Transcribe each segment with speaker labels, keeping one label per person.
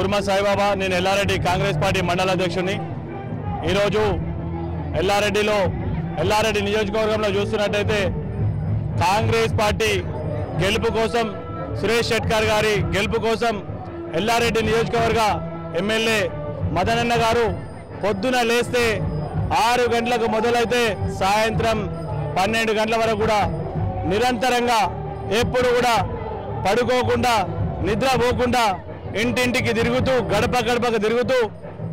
Speaker 1: కుర్మ సాయిబాబా, నేను ఎల్లారెడ్డి కాంగ్రెస్ పార్టీ మండల అధ్యక్షుడిని. ఈరోజు ఎల్లారెడ్డి నియోజకవర్గంలో చూస్తున్నట్టయితే కాంగ్రెస్ పార్టీ గెలుపు కోసం, సురేష్ షెట్కర్ గారి గెలుపు కోసం ఎల్లారెడ్డి నియోజకవర్గ ఎమ్మెల్యే మదనన్న గారు పొద్దున లేస్తే 6 గంటలకు మొదలైతే సాయంత్రం 12 గంటల వరకు కూడా నిరంతరంగా ఎప్పుడు కూడా పడుకోకుండా నిద్రపోకుండా ఇంటింటికి తిరుగుతూ గడప గడపకు తిరుగుతూ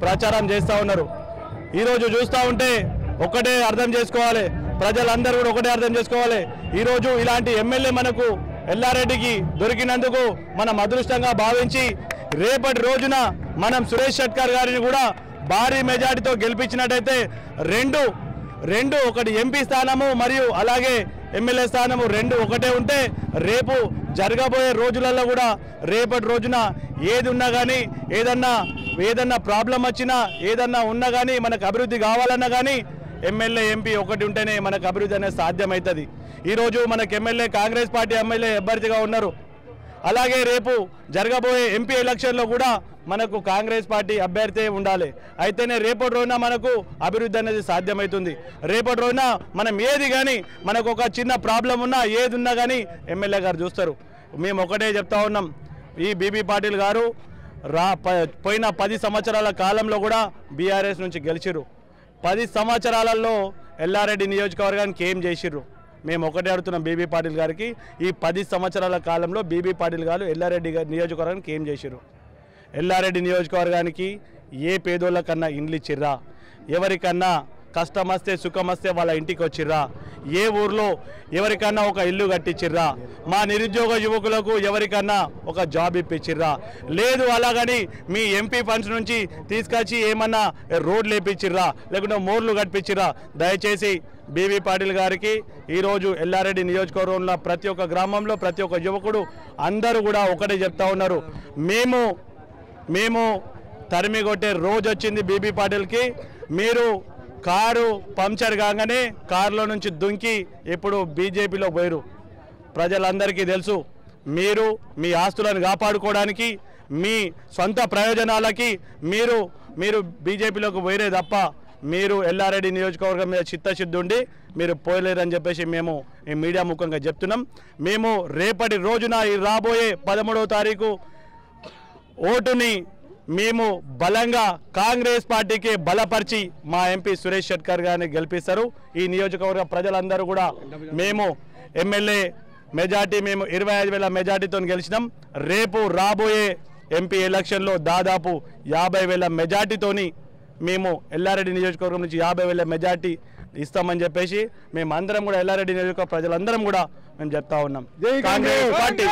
Speaker 1: ప్రచారం చేస్తూ ఉన్నారు. ఈరోజు చూస్తూ ఉంటే ఒకటే అర్థం చేసుకోవాలి, ప్రజలందరూ కూడా ఒకటే అర్థం చేసుకోవాలి. ఈరోజు ఇలాంటి ఎమ్మెల్యే మనకు ఎల్లారెడ్డికి దొరికినందుకు మనం అదృష్టంగా భావించి రేపటి రోజున మనం సురేష్ షెట్కర్ గారిని కూడా భారీ మెజార్టీతో గెలిపించినట్టయితే రెండు ఒకటి ఎంపీ స్థానము మరియు అలాగే ఎమ్మెల్యే స్థానము రెండు ఒకటే ఉంటే రేపు జరగబోయే రోజులలో కూడా రేపటి రోజున ఏది ఉన్నా కానీ ఏదన్నా ప్రాబ్లం వచ్చినా ఏదన్నా ఉన్నా కానీ మనకు అభివృద్ధి కావాలన్నా కానీ ఎమ్మెల్యే ఎంపీ ఒకటి ఉంటేనే మనకు అభివృద్ధి అనేది సాధ్యమవుతుంది. ఈరోజు మనకు ఎమ్మెల్యే కాంగ్రెస్ పార్టీ ఎమ్మెల్యే అభ్యర్థిగా ఉన్నారు. అలాగే రేపు జరగబోయే ఎంపీ ఎలక్షన్లో కూడా మనకు కాంగ్రెస్ పార్టీ అభ్యర్థి ఉండాలి. అయితేనే రేపటి రోజున మనకు అభివృద్ధి అనేది సాధ్యమవుతుంది. రేపటి రోజున మనం ఏది కానీ మనకు ఒక చిన్న ప్రాబ్లం ఉన్నా ఏది ఉన్నా కానీ ఎమ్మెల్యే గారు చూస్తారు. మేము ఒకటే చెప్తా ఉన్నాం, ఈ బీబీ పాటిల్ గారు పోయిన 10 సంవత్సరాల కాలంలో కూడా బీఆర్ఎస్ నుంచి గెలిచిర్రు. 10 సంవత్సరాలలో ఎల్లారెడ్డి నియోజకవర్గానికి ఏం చేసిర్రు? మేము ఒకటే అడుగుతున్నాం బీబీ పాటిల్ గారికి, ఈ 10 సంవత్సరాల కాలంలో బీబీ పాటిల్ గారు ఎల్లారెడ్డి నియోజకవర్గానికి ఏం చేసిర్రు? ఎల్లారెడ్డి నియోజకవర్గానికి ఏ పేదోళ్ళకన్నా ఇండ్లు ఇచ్చిర్రా? ఎవరికన్నా కష్టం వస్తే సుఖం వస్తే వాళ్ళ ఇంటికి వచ్చిర్రా? ఏ ఊర్లో ఎవరికన్నా ఒక ఇల్లు కట్టించిర్రా? మా నిరుద్యోగ యువకులకు ఎవరికన్నా ఒక జాబ్ ఇప్పించిర్రా? లేదు అలాగని మీ ఎంపీ ఫండ్స్ నుంచి తీసుకొచ్చి ఏమన్నా రోడ్లు వేపించిర్రా, లేకుంటే మోర్లు కట్టించిర్రా? దయచేసి బీబీ పాటిల్ గారికి ఈరోజు ఎల్లారెడ్డి నియోజకవర్గంలో ప్రతి ఒక్క గ్రామంలో ప్రతి ఒక్క యువకుడు అందరూ కూడా ఒకటే చెప్తా ఉన్నారు, మేము తరిమి కొట్టే రోజు వచ్చింది బీబీ పాటిల్కి. మీరు కారు పంక్చర్ కాగానే కారులో నుంచి దుంకి ఇప్పుడు బీజేపీలో పోయారు. ప్రజలందరికీ తెలుసు, మీరు మీ ఆస్తులను కాపాడుకోవడానికి మీ సొంత ప్రయోజనాలకి మీరు బీజేపీలోకి పోయిరే తప్ప మీరు ఎల్లారెడ్డి నియోజకవర్గం మీద చిత్తశుద్ధి ఉండి మీరు పోయలేరని చెప్పేసి మేము ఈ మీడియా ముఖంగా చెప్తున్నాం. మేము రేపటి రోజున ఈ రాబోయే 13వ తారీఖు ఓటుని మేము బలంగా కాంగ్రెస్ పార్టీకి బలపరిచి మా ఎంపీ సురేష్ షెట్కర్ గారిని గెలిపిస్తారు. ఈ నియోజకవర్గ ప్రజలందరూ కూడా మేము ఎమ్మెల్యే మెజార్టీ మేము 25,000 మెజార్టీతో గెలిచినాం. రేపు రాబోయే ఎంపీ ఎలక్షన్లో దాదాపు 50,000 మెజార్టీతోని మేము ఎల్లారెడ్డి నియోజకవర్గం నుంచి 50,000 మెజార్టీ ఇస్తామని చెప్పేసి మేము అందరం కూడా ఎల్లారెడ్డి నియోజకవర్గ ప్రజలందరం కూడా మేము చెప్తా ఉన్నాం. కాంగ్రెస్ పార్టీ.